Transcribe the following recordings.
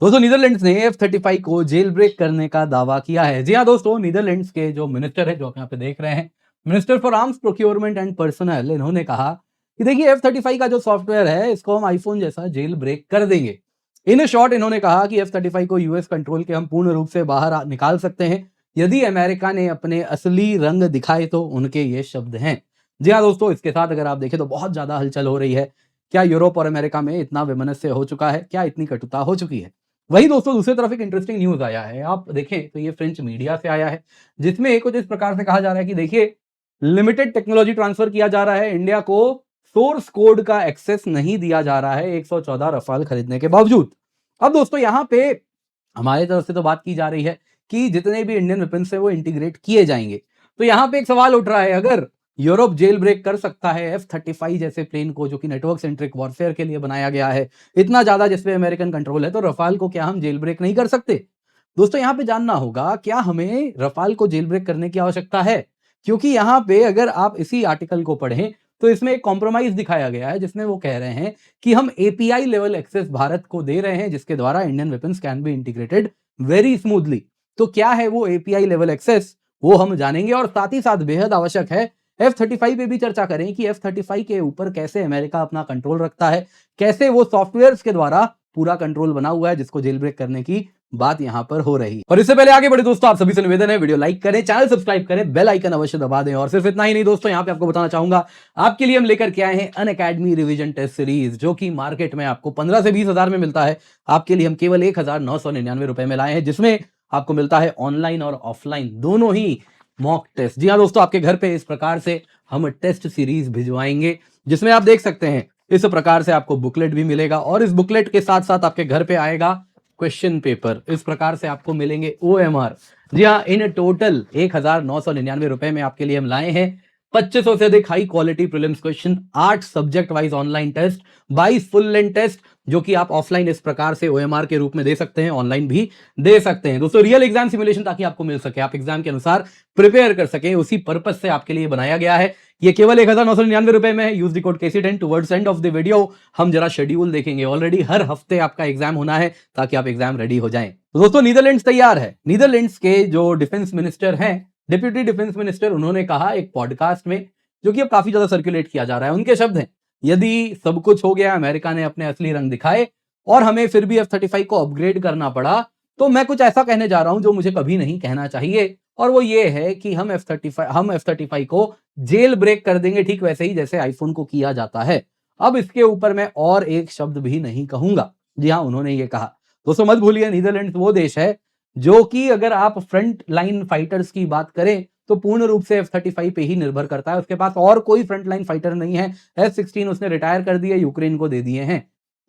दोस्तों नीदरलैंड्स ने F-35 को जेल ब्रेक करने का दावा किया है। जी हाँ दोस्तों, नीदरलैंड्स के जो मिनिस्टर है, जो आप यहाँ पे देख रहे हैं, minister for arms procurement and personal, इन्होंने कहा कि देखिए F-35 का जो सॉफ्टवेयर है, इसको हम आईफोन जैसा जेल ब्रेक कर देंगे। इन शॉर्ट इन्होंने कहा कि F-35 को यूएस कंट्रोल के हम पूर्ण रूप से बाहर निकाल सकते हैं यदि अमेरिका ने अपने असली रंग दिखाए, तो उनके ये शब्द हैं। जी हाँ दोस्तों, इसके साथ अगर आप देखें तो बहुत ज्यादा हलचल हो रही है। क्या यूरोप और अमेरिका में इतना वैमनस्य हो चुका है? क्या इतनी कटुता हो चुकी है? वहीं दोस्तों दूसरी तरफ एक इंटरेस्टिंग न्यूज़ आया है। आप देखें तो ये फ्रेंच मीडिया से आया है, जिसमें कुछ इस प्रकार से कहा जा रहा है कि देखिए, लिमिटेड टेक्नोलॉजी ट्रांसफर किया जा रहा है, इंडिया को सोर्स कोड का एक्सेस नहीं दिया जा रहा है 114 रफाल खरीदने के बावजूद। अब दोस्तों यहाँ पे हमारी तरफ से तो बात की जा रही है कि जितने भी इंडियन वेपन्स है वो इंटीग्रेट किए जाएंगे। तो यहाँ पे एक सवाल उठ रहा है, अगर यूरोप जेल ब्रेक कर सकता है F-35 जैसे प्लेन को, जो कि नेटवर्क सेंट्रिक वॉरफेयर के लिए बनाया गया है, इतना ज्यादा जिसपे अमेरिकन कंट्रोल है, तो रफाल को क्या हम जेल ब्रेक नहीं कर सकते? दोस्तों यहाँ पे जानना होगा, क्या हमें रफाल को जेल ब्रेक करने की आवश्यकता है? क्योंकि यहाँ पे अगर आप इसी आर्टिकल को पढ़ें तो इसमें एक कॉम्प्रोमाइज दिखाया गया है, जिसमें वो कह रहे हैं कि हम एपीआई लेवल एक्सेस भारत को दे रहे हैं, जिसके द्वारा Indian weapons can be integrated very smoothly. तो क्या है वो एपीआई लेवल एक्सेस, वो हम जानेंगे। और साथ ही साथ बेहद आवश्यक है, F-35 पे भी चर्चा करें कि F-35 के ऊपर कैसे अमेरिका अपना कंट्रोल रखता है, कैसे वो सॉफ्टवेयर्स के द्वारा पूरा कंट्रोल बना हुआ है, जिसको जेल ब्रेक करने की बात यहां पर हो रही है। और इससे पहले आगे बढ़े दोस्तों, आप सभी से निवेदन है, वीडियो लाइक करें, चैनल सब्सक्राइब करें, बेल आइकन अवश्य दबा दें। और सिर्फ इतना ही नहीं दोस्तों, यहां पे आपको बताना चाहूंगा, आपके लिए हम लेकर के आए हैं अनअकैडमी रिवीजन टेस्ट सीरीज, जो कि मार्केट में आपको 15 से 20 हजार में मिलता है। आपके लिए हम केवल 1999 रुपए में लाए हैं, जिसमें आपको मिलता है ऑनलाइन और ऑफलाइन दोनों ही मॉक टेस्ट। जी हाँ दोस्तों, आपके घर पे इस प्रकार से हम टेस्ट सीरीज भिजवाएंगे, जिसमें आप देख सकते हैं इस प्रकार से आपको बुकलेट भी मिलेगा, और इस बुकलेट के साथ साथ आपके घर पे आएगा क्वेश्चन पेपर। इस प्रकार से आपको मिलेंगे OMR। जी हाँ, इन टोटल 1999 रुपए में आपके लिए हम लाए हैं 2500 से अधिक high quality prelims question, 8 subject wise online test, 22 full length test, जो कि आप ऑफलाइन इस प्रकार से OMR के रूप में दे सकते हैं, ऑनलाइन भी दे सकते हैं दोस्तों। रियल एग्जाम सिमुलेशन ताकि आपको मिल सके, आप एग्जाम के अनुसार प्रिपेयर कर सके, उसी पर्पज से आपके लिए बनाया गया है। ये केवल 1999 रुपए में है। Use the code KC10 towards end of the video हम जरा शेड्यूल देखेंगे। ऑलरेडी हर हफ्ते आपका एग्जाम होना है, ताकि आप एग्जाम रेडी हो जाएं। तो दोस्तों नीदरलैंड्स तैयार है। नीदरलैंड्स के जो डिफेंस मिनिस्टर हैं, डिप्यूटी डिफेंस मिनिस्टर, उन्होंने कहा एक पॉडकास्ट में, जो कि अब काफी ज्यादा सर्कुलेट किया जा रहा है, उनके शब्द हैं, यदि सब कुछ हो गया, अमेरिका ने अपने असली रंग दिखाए और हमें फिर भी F-35 को अपग्रेड करना पड़ा, तो मैं कुछ ऐसा कहने जा रहा हूं जो मुझे कभी नहीं कहना चाहिए। और वो ये है कि हम F-35 को जेल ब्रेक कर देंगे, ठीक वैसे ही जैसे आईफोन को किया जाता है। अब इसके ऊपर मैं और एक शब्द भी नहीं कहूंगा। जी हाँ, उन्होंने ये कहा। दोस्तों मत भूलिए, नीदरलैंड्स वो देश है जो कि अगर आप फ्रंट लाइन फाइटर्स की बात करें तो पूर्ण रूप से F-35 पे ही निर्भर करता है। उसके पास और कोई फ्रंट लाइन फाइटर नहीं है। F-16 उसने रिटायर कर दिए, यूक्रेन को दे दिए हैं।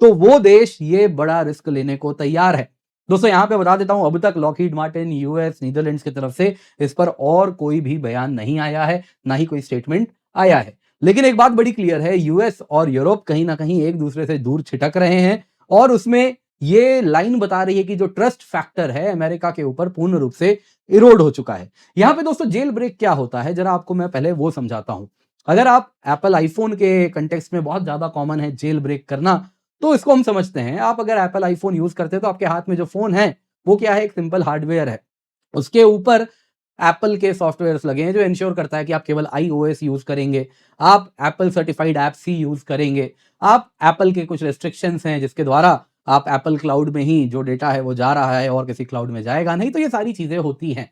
तो वो देश ये बड़ा रिस्क लेने को तैयार है। दोस्तों यहां पे बता देता हूं, अब तक लॉकहीड मार्टिन, यूएस, नीदरलैंड्स की तरफ से इस पर और कोई भी बयान नहीं आया है, ना ही कोई स्टेटमेंट आया है। लेकिन एक बात बड़ी क्लियर है, यूएस और यूरोप कहीं ना कहीं एक दूसरे से दूर छिटक रहे हैं, और उसमें ये लाइन बता रही है कि जो ट्रस्ट फैक्टर है अमेरिका के ऊपर पूर्ण रूप से इरोड हो चुका है। यहां पे दोस्तों जेल ब्रेक क्या होता है, जरा आपको मैं पहले वो समझाता हूं। अगर आप एप्पल आईफोन के कंटेक्स्ट में बहुत ज्यादा कॉमन है जेल ब्रेक करना, तो इसको हम समझते हैं। आप अगर एप्पल आईफोन यूज करते हैं तो आपके हाथ में जो फोन है वो क्या है, एक सिंपल हार्डवेयर है। उसके ऊपर एप्पल के सॉफ्टवेयर्स लगे हैं, जो इंश्योर करता है कि आप केवल iOS यूज करेंगे, आप एप्पल सर्टिफाइड ऐप्स ही यूज करेंगे, आप एप्पल के कुछ रेस्ट्रिक्शंस हैं जिसके द्वारा आप एप्पल क्लाउड में ही जो डेटा है वो जा रहा है और किसी क्लाउड में जाएगा नहीं। तो ये सारी चीजें होती हैं।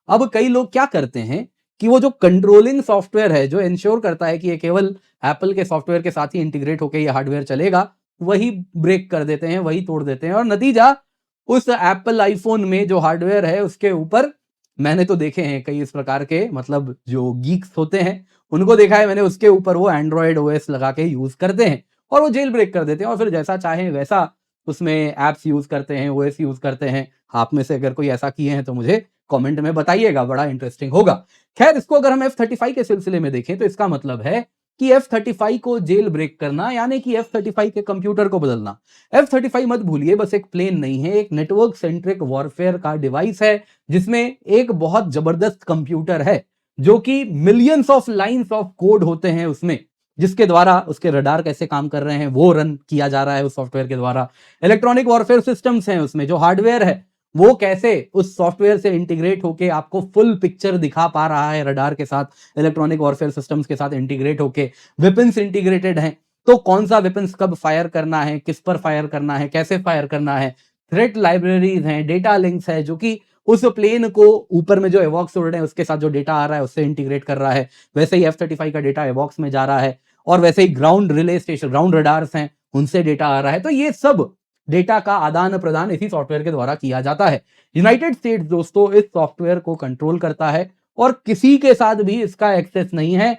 अब कई लोग क्या करते हैं कि वो जो कंट्रोलिंग सॉफ्टवेयर है, जो इंश्योर करता है कि ये केवल एप्पल के सॉफ्टवेयर के साथ ही इंटीग्रेट होकर ये हार्डवेयर चलेगा, वही ब्रेक कर देते हैं, वही तोड़ देते हैं, और नतीजा उस एप्पल आईफोन में जो हार्डवेयर है उसके ऊपर, मैंने तो देखे हैं कई इस प्रकार के, मतलब जो गीक्स होते हैं उनको देखा है मैंने, उसके ऊपर वो एंड्रॉयड ओएस लगा के यूज करते हैं और वो जेल ब्रेक कर देते हैं, और फिर जैसा चाहे वैसा उसमें एप्स यूज करते हैं, ओएस यूज करते हैं। आप में से अगर कोई ऐसा किए हैं तो मुझे कमेंट में बताइएगा, बड़ा इंटरेस्टिंग होगा। खैर, इसको अगर हम F-35 के सिलसिले में देखें तो इसका मतलब है कि F-35 को जेल ब्रेक करना, यानी कि F-35 के कंप्यूटर को बदलना। F-35 मत भूलिए, बस एक प्लेन नहीं है, एक नेटवर्क सेंट्रिक वॉरफेयर का डिवाइस है, जिसमें एक बहुत जबरदस्त कंप्यूटर है, जो कि millions of lines of code होते हैं उसमें, जिसके द्वारा उसके रडार कैसे काम कर रहे हैं वो रन किया जा रहा है उस सॉफ्टवेयर के द्वारा। इलेक्ट्रॉनिक वॉरफेयर सिस्टम्स हैं, उसमें जो हार्डवेयर है वो कैसे उस सॉफ्टवेयर से इंटीग्रेट होके आपको फुल पिक्चर दिखा पा रहा है रडार के साथ, इलेक्ट्रॉनिक वॉरफेयर सिस्टम्स के साथ इंटीग्रेट होके। वेपन्स इंटीग्रेटेड हैं, तो कौन सा वेपन्स कब फायर करना है, किस पर फायर करना है, कैसे फायर करना है। थ्रेट लाइब्रेरीज हैं, डेटा लिंक्स है, जो कि उस प्लेन को ऊपर में जो एवॉक्स उड़ रहे हैं उसके साथ जो डेटा आ रहा है उससे इंटीग्रेट कर रहा है। वैसे ही F-35 का डेटा एवॉक्स में जा रहा है, और वैसे ही ground relay station, ground radars हैं, उनसे डेटा आ रहा है। तो ये सब डेटा का आदान प्रदान इसी सॉफ्टवेयर के द्वारा किया जाता है। यूनाइटेड स्टेट्स दोस्तों इस सॉफ्टवेयर को कंट्रोल करता है, और किसी के साथ भी इसका एक्सेस नहीं है,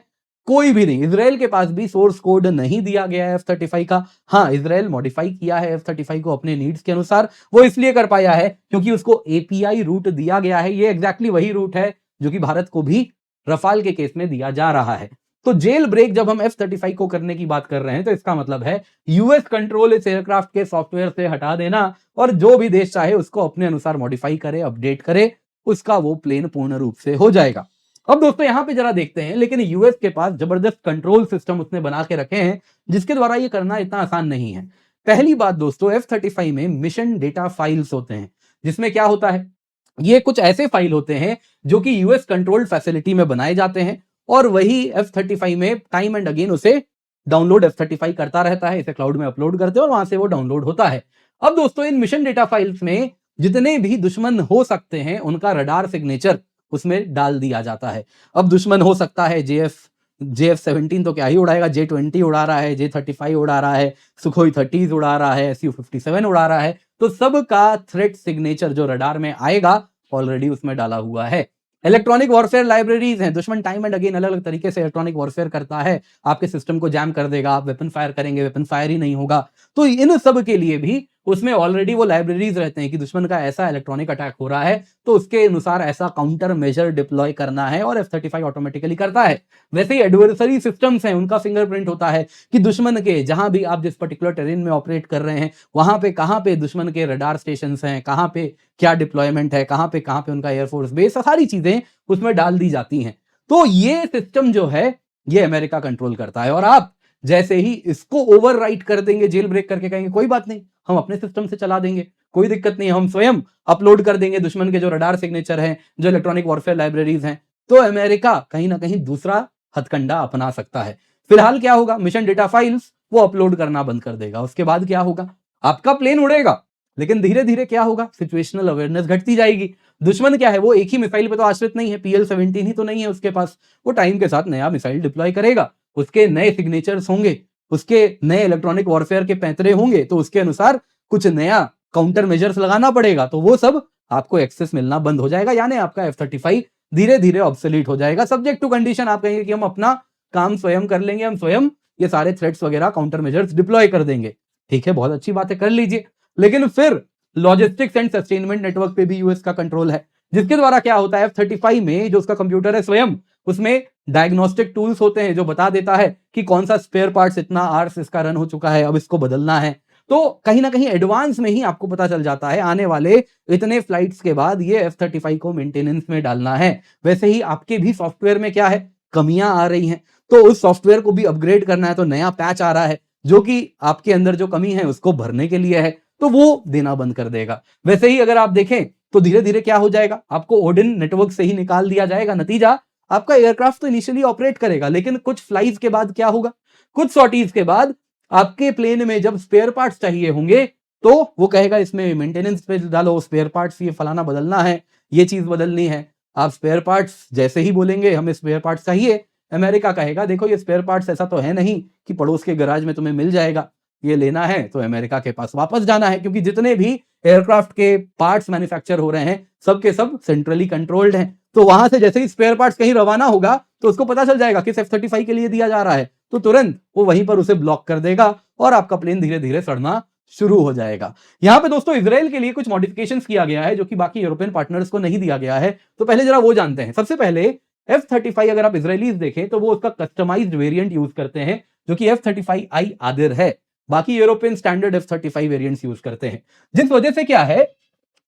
कोई भी नहीं। इजराइल के पास भी सोर्स कोड नहीं दिया गया है F-35 का। हाँ, इजराइल मॉडिफाई किया है F-35 को अपने नीड्स के अनुसार। वो इसलिए कर पाया है क्योंकि उसको API रूट दिया गया है। ये एग्जैक्टली वही रूट है जो कि भारत को भी रफाल के केस में दिया जा रहा है। तो जेल ब्रेक जब हम F-35 को करने की बात कर रहे हैं तो इसका मतलब है यूएस कंट्रोल इस एयरक्राफ्ट के सॉफ्टवेयर से हटा देना, और जो भी देश चाहे उसको अपने अनुसार मॉडिफाई करे, अपडेट करे, उसका वो प्लेन पूर्ण रूप से हो जाएगा। अब दोस्तों यहां पे जरा देखते हैं, लेकिन यूएस के पास जबरदस्त कंट्रोल सिस्टम उसने बना के रखे हैं जिसके द्वारा ये करना इतना आसान नहीं है। पहली बात दोस्तों, F-35 में मिशन डेटा फाइल्स होते हैं, जिसमें क्या होता है, ये कुछ ऐसे फाइल होते हैं जो कि यूएस कंट्रोल्ड फैसिलिटी में बनाए जाते हैं, और वही F-35 में टाइम एंड अगेन उसे डाउनलोड F-35 करता रहता है। इसे क्लाउड में अपलोड करते हैं और वहां से वो डाउनलोड होता है। अब दोस्तों इन मिशन डेटा फाइल्स में जितने भी दुश्मन हो सकते हैं उनका रडार सिग्नेचर उसमें डाल दिया जाता है। अब दुश्मन हो सकता है JF-17 तो क्या ही उड़ाएगा, J-20 उड़ा रहा है, J-35 उड़ा रहा है, सुखोई 30 उड़ा रहा है, Su-57 उड़ा रहा है, तो सबका थ्रेट सिग्नेचर जो रडार में आएगा ऑलरेडी उसमें डाला हुआ है। इलेक्ट्रॉनिक वॉरफेयर लाइब्रेरीज हैं, दुश्मन टाइम एंड अगेन अलग अलग तरीके से इलेक्ट्रॉनिक वॉरफेयर करता है, आपके सिस्टम को जैम कर देगा, आप वेपन फायर करेंगे, वेपन फायर ही नहीं होगा। तो इन सब के लिए भी उसमें ऑलरेडी वो लाइब्रेरीज रहते हैं कि दुश्मन का ऐसा इलेक्ट्रॉनिक अटैक हो रहा है तो उसके अनुसार ऐसा काउंटर मेजर डिप्लॉय करना है, और F-35 ऑटोमेटिकली करता है। वैसे ही एडवर्सरी सिस्टम्स हैं, उनका फिंगरप्रिंट होता है कि दुश्मन के जहां भी आप जिस पर्टिकुलर टेरेन में ऑपरेट कर रहे हैं वहां पे कहां पे दुश्मन के रडार स्टेशन हैं, कहां पे क्या डिप्लॉयमेंट है, कहां पे उनका एयरफोर्स बेस, सारी चीजें उसमें डाल दी जाती हैं। तो ये सिस्टम जो है ये अमेरिका कंट्रोल करता है, और आप जैसे ही इसको ओवरराइट कर देंगे, जेल ब्रेक करके कहेंगे कोई बात नहीं, हम अपने सिस्टम से चला देंगे, कोई दिक्कत नहीं, हम स्वयं अपलोड कर देंगे दुश्मन के जो रडार सिग्नेचर हैं, जो इलेक्ट्रॉनिक वॉरफेयर लाइब्रेरीज हैं, तो अमेरिका कहीं ना कहीं दूसरा हथकंडा अपना सकता है। फिलहाल क्या होगा, मिशन डेटा फाइल्स वो अपलोड करना बंद कर देगा। उसके बाद क्या होगा, आपका प्लेन उड़ेगा, लेकिन धीरे धीरे क्या होगा, सिचुएशनल अवेयरनेस घटती जाएगी। दुश्मन क्या है, वो एक ही मिसाइल पे तो आश्रित नहीं है, PL-17 ही तो नहीं है उसके पास, वो टाइम के साथ नया मिसाइल डिप्लॉय करेगा, उसके नए सिग्नेचर्स होंगे, उसके नए इलेक्ट्रॉनिक वॉरफेयर के पैंतरे होंगे, तो उसके अनुसार कुछ नया काउंटर मेजर्स लगाना पड़ेगा, तो वो सब आपको एक्सेस मिलना बंद हो जाएगा, यानी आपका F-35 धीरे धीरे ऑब्सोलीट हो जाएगा। सब्जेक्ट टू कंडीशन, आप कहेंगे कि हम अपना काम स्वयं कर लेंगे, हम स्वयं ये सारे थ्रेट्स वगैरह काउंटर मेजर्स डिप्लॉय कर देंगे। ठीक है, बहुत अच्छी बात है, कर लीजिए, लेकिन फिर लॉजिस्टिक्स एंड सस्टेनमेंट नेटवर्क पे भी यूएस का कंट्रोल है, जिसके द्वारा क्या होता है, F-35 में जो उसका कंप्यूटर है स्वयं, उसमें डायग्नोस्टिक टूल्स होते हैं जो बता देता है कि कौन सा स्पेयर पार्ट्स इतना आवर्स इसका रन हो चुका है, अब इसको बदलना है। तो कहीं ना कहीं एडवांस में ही आपको पता चल जाता है आने वाले इतने फ्लाइट्स के बाद ये F-35 को मेंटेनेंस में डालना है। वैसे ही आपके भी सॉफ्टवेयर में क्या है, कमियां आ रही हैं, तो उस सॉफ्टवेयर को भी अपग्रेड करना है, तो नया पैच आ रहा है जो कि आपके अंदर जो कमी है उसको भरने के लिए है, तो वो देना बंद कर देगा। वैसे ही अगर आप देखें तो धीरे धीरे क्या हो जाएगा, आपको ओडिन नेटवर्क से ही निकाल दिया जाएगा। नतीजा, आपका एयरक्राफ्ट तो इनिशियली ऑपरेट करेगा, लेकिन कुछ फ्लाइज के बाद क्या होगा, कुछ सॉर्टीज के बाद आपके प्लेन में जब स्पेयर पार्ट्स चाहिए होंगे तो वो कहेगा इसमें मेंटेनेंस पे डालो, स्पेयर पार्ट्स ये फलाना बदलना है, ये चीज बदलनी है। आप स्पेयर पार्ट्स जैसे ही बोलेंगे हमें स्पेयर पार्ट्स चाहिए, अमेरिका कहेगा देखो ये स्पेयर पार्ट्स ऐसा तो है नहीं कि पड़ोस के गैराज में तुम्हें मिल जाएगा, ये लेना है तो अमेरिका के पास वापस जाना है, क्योंकि जितने भी एयरक्राफ्ट के पार्ट्स मैन्युफैक्चर हो रहे हैं सबके सब सेंट्रली कंट्रोल्ड हैं। तो वहां से जैसे ही स्पेयर पार्ट्स कहीं रवाना होगा तो उसको पता चल जाएगा किस F-35 के लिए दिया जा रहा है, तो तुरंत वो वहीं पर उसे ब्लॉक कर देगा और आपका प्लेन धीरे धीरे सड़ना शुरू हो जाएगा। यहां पे दोस्तों इजराइल के लिए कुछ मॉडिफिकेशंस किया गया है जो कि बाकी यूरोपियन पार्टनर्स को नहीं दिया गया है, तो पहले जरा वो जानते हैं। सबसे पहले F-35 अगर आप इजरायलीज देखें तो वो उसका कस्टमाइज्ड वेरिएंट यूज करते हैं जो कि F-35I आदिर है, बाकी European standard F-35 variants use करते हैं। जिस वजह से क्या है,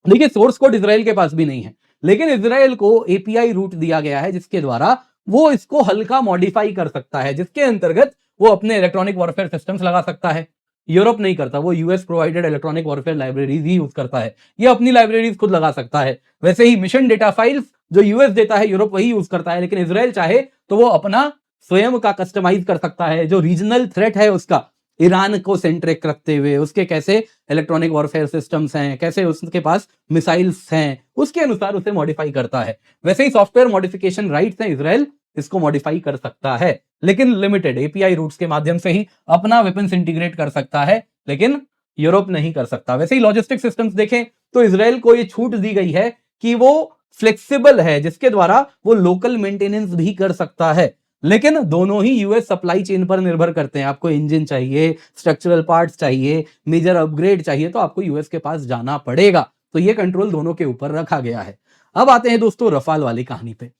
देखिए सोर्स कोड इजराइल के पास भी नहीं है, लेकिन इजराइल को API रूट दिया गया है जिसके द्वारा वो इसको हल्का मॉडिफाई कर सकता है, जिसके अंतर्गत वो अपने इलेक्ट्रॉनिक वॉरफेयर सिस्टम्स लगा सकता है। यूरोप नहीं करता, वो US provided electronic warfare libraries ही यूज करता है, ये अपनी लाइब्रेरीज खुद लगा सकता है। वैसे ही मिशन डेटा फाइल्स जो यूएस देता है, यूरोप वही यूज करता है, लेकिन इजराइल चाहे तो वो अपना स्वयं का कस्टमाइज कर सकता है। जो रीजनल थ्रेट है उसका, ईरान को सेंट्रिक रखते हुए उसके कैसे इलेक्ट्रॉनिक वॉरफेयर सिस्टम्स हैं, कैसे उसके पास मिसाइल्स हैं, उसके अनुसार उसे मॉडिफाई करता है। वैसे ही सॉफ्टवेयर मॉडिफिकेशन राइट्स हैं, इजराइल इसको मॉडिफाई कर सकता है, लेकिन लिमिटेड एपीआई रूट्स के माध्यम से ही अपना वेपन्स इंटीग्रेट कर सकता है, लेकिन यूरोप नहीं कर सकता। वैसे ही लॉजिस्टिक सिस्टम्स देखें तो इजराइल को ये छूट दी गई है कि वो फ्लेक्सिबल है, जिसके द्वारा वो लोकल मेंटेनेंस भी कर सकता है, लेकिन दोनों ही यूएस सप्लाई चेन पर निर्भर करते हैं। आपको इंजन चाहिए, स्ट्रक्चरल पार्ट्स चाहिए, मेजर अपग्रेड चाहिए, तो आपको यूएस के पास जाना पड़ेगा। तो ये कंट्रोल दोनों के ऊपर रखा गया है। अब आते हैं दोस्तों रफाल वाली कहानी पे।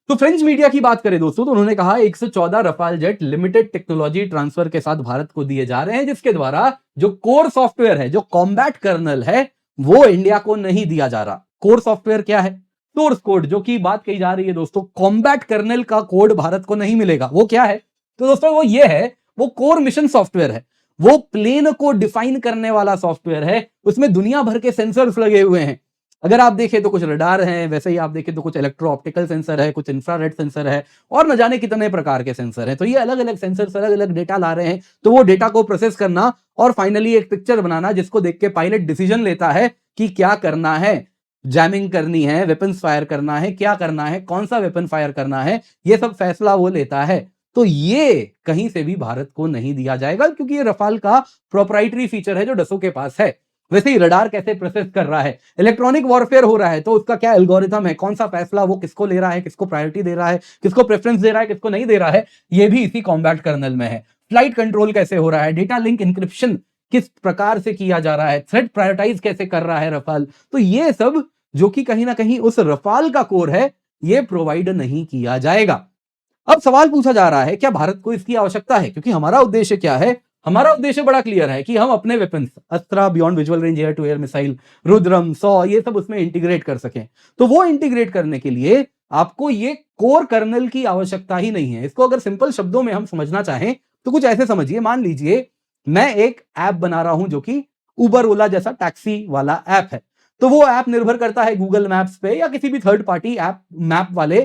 तो फ्रेंच मीडिया की बात करें दोस्तों, तो उन्होंने कहा 114 Rafale jet limited technology transfer के साथ भारत को दिए जा रहे हैं, जिसके द्वारा जो कोर सॉफ्टवेयर है, जो कॉम्बैट कर्नल है, वो इंडिया को नहीं दिया जा रहा। कोर सॉफ्टवेयर क्या है? सोर्स कोड, जो की बात कही जा रही है दोस्तों, कॉम्बैट कर्नल का कोड भारत को नहीं मिलेगा। वो क्या है? तो दोस्तों वो ये है, वो कोर मिशन सॉफ्टवेयर है, वो प्लेन को डिफाइन करने वाला सॉफ्टवेयर है। उसमें दुनिया भर के सेंसर्स लगे हुए हैं। अगर आप देखें तो कुछ रडार हैं, वैसे ही आप देखें तो कुछ इलेक्ट्रो ऑप्टिकल सेंसर है, कुछ इंफ्रारेड सेंसर है, और न जाने कितने प्रकार के सेंसर हैं। तो ये अलग अलग सेंसर्स अलग अलग डेटा ला रहे हैं। तो वो डेटा को प्रोसेस करना और फाइनली एक पिक्चर बनाना, जिसको देख के पायलट डिसीजन लेता है कि क्या करना है, जैमिंग करनी है, वेपन्स फायर करना है, क्या करना है, कौन सा वेपन फायर करना है, ये सब फैसला वो लेता है। तो ये कहीं से भी भारत को नहीं दिया जाएगा, क्योंकि ये रफाल का प्रोप्राइटरी फीचर है जो डसो के पास है। वैसे ही रडार कैसे प्रोसेस कर रहा है, इलेक्ट्रॉनिक वॉरफेयर हो रहा है, तो उसका क्या एल्गोरिथम है, कौन सा फैसला वो किसको ले रहा है, किसको प्रायोरिटी दे रहा है, किसको प्रेफरेंस दे रहा है, किसको नहीं दे रहा है, ये भी इसी कॉम्बैट कर्नल में है। फ्लाइट कंट्रोल कैसे हो रहा है, डेटा लिंक इंक्रिप्शन किस प्रकार से किया जा रहा है, थ्रेड प्रायोरिटाइज कैसे कर रहा है रफाल, तो ये सब जो कि कहीं ना कहीं उस रफाल का कोर है, ये प्रोवाइड नहीं किया जाएगा। अब सवाल पूछा जा रहा है, क्या भारत को इसकी आवश्यकता है? क्योंकि हमारा उद्देश्य क्या है? हमारा उद्देश्य बड़ा क्लियर है कि हम अपने weapons, Astra, beyond visual range air to air missile, Rudram, 100, ये सब उसमें इंटीग्रेट कर सकें। तो वो इंटीग्रेट करने के लिए आपको ये कोर कर्नल की आवश्यकता ही नहीं है। इसको अगर सिंपल शब्दों में हम समझना चाहें तो कुछ ऐसे समझिए, मान लीजिए मैं एक ऐप बना रहा हूं जो कि उबर ओला जैसा टैक्सी वाला ऐप है। तो वो ऐप निर्भर करता है गूगल मैप्स पे या किसी भी थर्ड पार्टी ऐप मैप वाले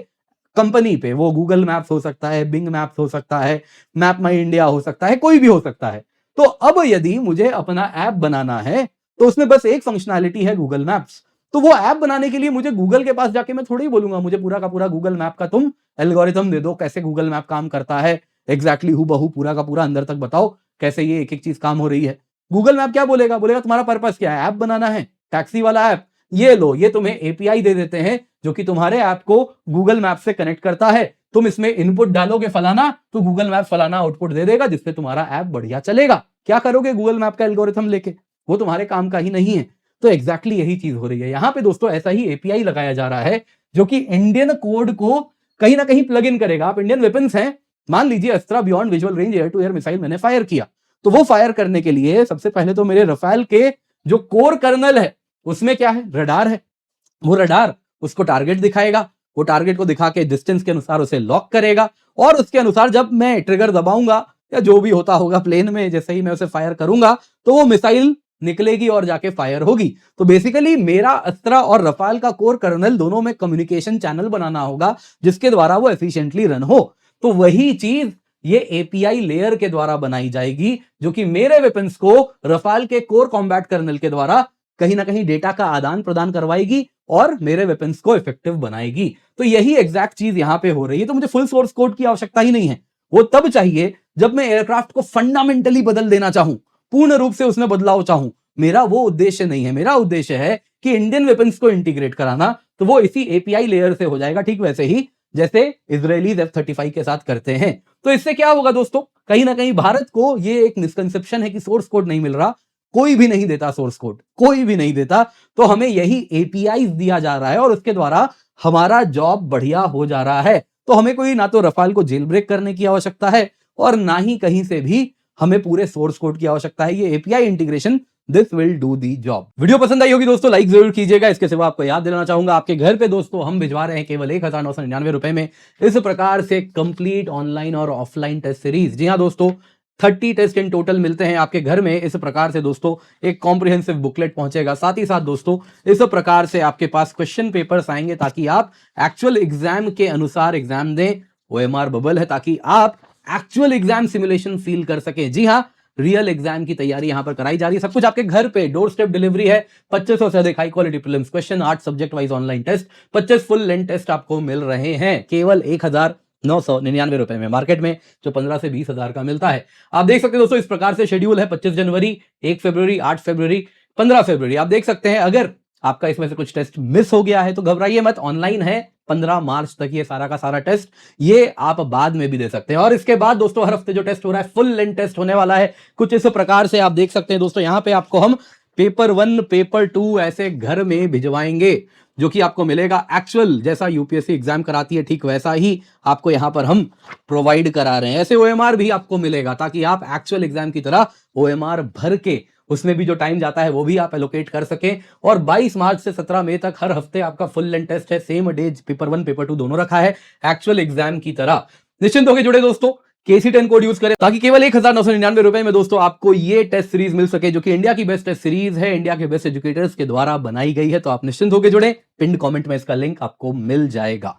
कंपनी पे। वो गूगल मैप्स हो सकता है, बिंग मैप्स हो सकता है, मैप माई इंडिया हो सकता है, कोई भी हो सकता है। तो अब यदि मुझे अपना ऐप बनाना है तो उसमें बस एक फंक्शनैलिटी है, गूगल मैप्स। तो वो ऐप बनाने के लिए मुझे गूगल के पास जाके मैं थोड़ी बोलूंगा मुझे पूरा का पूरा गूगल मैप का तुम एल्गोरिथम दे दो, कैसे गूगल मैप काम करता है, एग्जैक्टली हूबहू पूरा का पूरा अंदर तक बताओ कैसे ये एक एक चीज काम हो रही है। गूगल मैप क्या बोलेगा? बोलेगा तुम्हारा पर्पस क्या है, ऐप बनाना है, टैक्सी वाला ऐप, ये लो, ये तुम्हें एपीआई दे देते हैं जो कि तुम्हारे ऐप को गूगल मैप से कनेक्ट करता है। तुम इसमें इनपुट डालोगे फलाना, तो गूगल मैप फलाना आउटपुट दे देगा, जिससे तुम्हारा ऐप बढ़िया चलेगा। क्या करोगे गूगल मैप का एल्गोरिथम लेके? वो तुम्हारे काम का ही नहीं है। तो एग्जैक्टली यही चीज हो रही है यहां पे दोस्तों। ऐसा ही एपीआई लगाया जा रहा है जो कि इंडियन कोड को कहीं ना कहीं प्लग इन करेगा। आप इंडियन वेपन्स हैं, मान लीजिए Astra beyond visual range air to air missile मैंने फायर किया, तो वो फायर करने के लिए सबसे पहले तो मेरे रफाल के जो कोर कर्नल है उसमें क्या है? रडार है। वो रडार उसको टारगेट दिखाएगा, वो टारगेट को दिखा के डिस्टेंस के अनुसार उसे लॉक करेगा, और उसके अनुसार जब मैं ट्रिगर दबाऊंगा या जो भी होता होगा प्लेन में, जैसे ही मैं उसे फायर करूंगा तो वो मिसाइल निकलेगी और जाके फायर होगी। तो बेसिकली मेरा अस्त्रा और रफाल का कोर कर्नल दोनों में कम्युनिकेशन चैनल बनाना होगा जिसके द्वारा वो एफिशिएंटली रन हो। तो वही चीज ये एपीआई लेयर के द्वारा बनाई जाएगी, जो कि मेरे वेपन्स को रफाल के कोर कॉम्बैट कर्नल के द्वारा कहीं ना कहीं डेटा का आदान प्रदान करवाएगी और मेरे वेपन्स को इफेक्टिव बनाएगी। तो यही एग्जैक्ट चीज यहां पे हो रही है। तो मुझे फुल सोर्स कोड की आवश्यकता ही नहीं है। वो तब चाहिए जब मैं एयरक्राफ्ट को फंडामेंटली बदल देना चाहूं, पूर्ण रूप से उसमें बदलाव चाहूं। मेरा वो उद्देश्य नहीं है। मेरा उद्देश्य है कि इंडियन वेपन्स को इंटीग्रेट कराना, तो वो इसी एपीआई लेयर से हो जाएगा, ठीक वैसे ही जैसे इजरायलीज F-35 के साथ करते हैं। तो इससे क्या होगा दोस्तों? कहीं ना कहीं भारत को ये एक मिसकंसेप्शन है कि सोर्स कोड नहीं मिल रहा, कोई भी नहीं देता सोर्स कोड, कोई भी नहीं देता। तो हमें यही एपीआई दिया जा रहा है और उसके द्वारा हमारा जॉब बढ़िया हो जा रहा है। तो हमें कोई ना तो रफाल को जेल ब्रेक करने की आवश्यकता है और ना ही कहीं से भी हमें पूरे सोर्स कोड की आवश्यकता है। ये API integration this will do the job. Video पसंद आई होगी दोस्तों, लाइक जरूर कीजिएगा। इसके सिवा आपको याद दिलाना चाहूंगा, आपके घर पे दोस्तों हम भिजवा रहे हैं केवल 1999 रुपए में इस प्रकार से कंप्लीट ऑनलाइन और ऑफलाइन टेस्ट सीरीज। जी हाँ दोस्तों, 30 टेस्ट इन टोटल मिलते हैं आपके घर में। इस प्रकार से दोस्तों एक कॉम्प्रिहेंसिव बुकलेट पहुंचेगा, साथ ही साथ दोस्तों इस प्रकार से आपके पास क्वेश्चन पेपर्स आएंगे ताकि आप एक्चुअल एग्जाम के अनुसार एग्जाम दें। ओएमआर बबल है ताकि आप एक्चुअल एग्जाम सिमुलेशन फील कर सके। जी हाँ, रियल एग्जाम की तैयारी यहां पर कराई जा रही है, सब कुछ आपके घर पे डोर स्टेप डिलीवरी है। 2500 से अधिक high quality prelims question, 8 subject wise online test, 25 full length test आपको मिल रहे हैं केवल 1999 रुपए में। मार्केट में जो 15 से 20 हजार का मिलता है। आप देख सकते हैं दोस्तों, इस प्रकार से शेड्यूल है। 25 जनवरी, 1 फरवरी, 8 फरवरी, 15 फरवरी। आप देख सकते हैं, अगर आपका इसमें से कुछ टेस्ट मिस हो गया है तो घबराइए मत, ऑनलाइन है 15 मार्च तक ये सारा का सारा टेस्ट, ये आप बाद में भी दे सकते हैं। और इसके बाद दोस्तों हर हफ्ते जो टेस्ट हो रहा है फुल लेंथ टेस्ट होने वाला है। कुछ इस प्रकार से आप देख सकते हैं दोस्तों, यहां पे आपको हम पेपर 1, पेपर 2 ऐसे घर में भिजवाएंगे, जो कि आपको मिलेगा एक्चुअल जैसा यूपीएससी एग्जाम कराती है ठीक वैसा ही आपको यहां पर हम प्रोवाइड करा रहे हैं। ऐसे ओएमआर भी आपको मिलेगा ताकि आप एक्चुअल एग्जाम की तरह ओएमआर भर के उसमें भी जो टाइम जाता है वो भी आप एलोकेट कर सकें। और 22 मार्च से 17 मई तक हर हफ्ते आपका फुल लेंथ टेस्ट है। सेम डे पेपर 1, पेपर 2 दोनों रखा है एक्चुअल एग्जाम की तरह। निश्चिंत होकर जुड़े दोस्तों, KC10 कोड यूज करें ताकि केवल 1999 रुपए में दोस्तों आपको ये टेस्ट सीरीज मिल सके, जो कि इंडिया की बेस्ट टेस्ट सीरीज है, इंडिया के बेस्ट एजुकेटर्स के द्वारा बनाई गई है। तो आप निश्चिंत होकर जुड़े, पिन कमेंट में इसका लिंक आपको मिल जाएगा।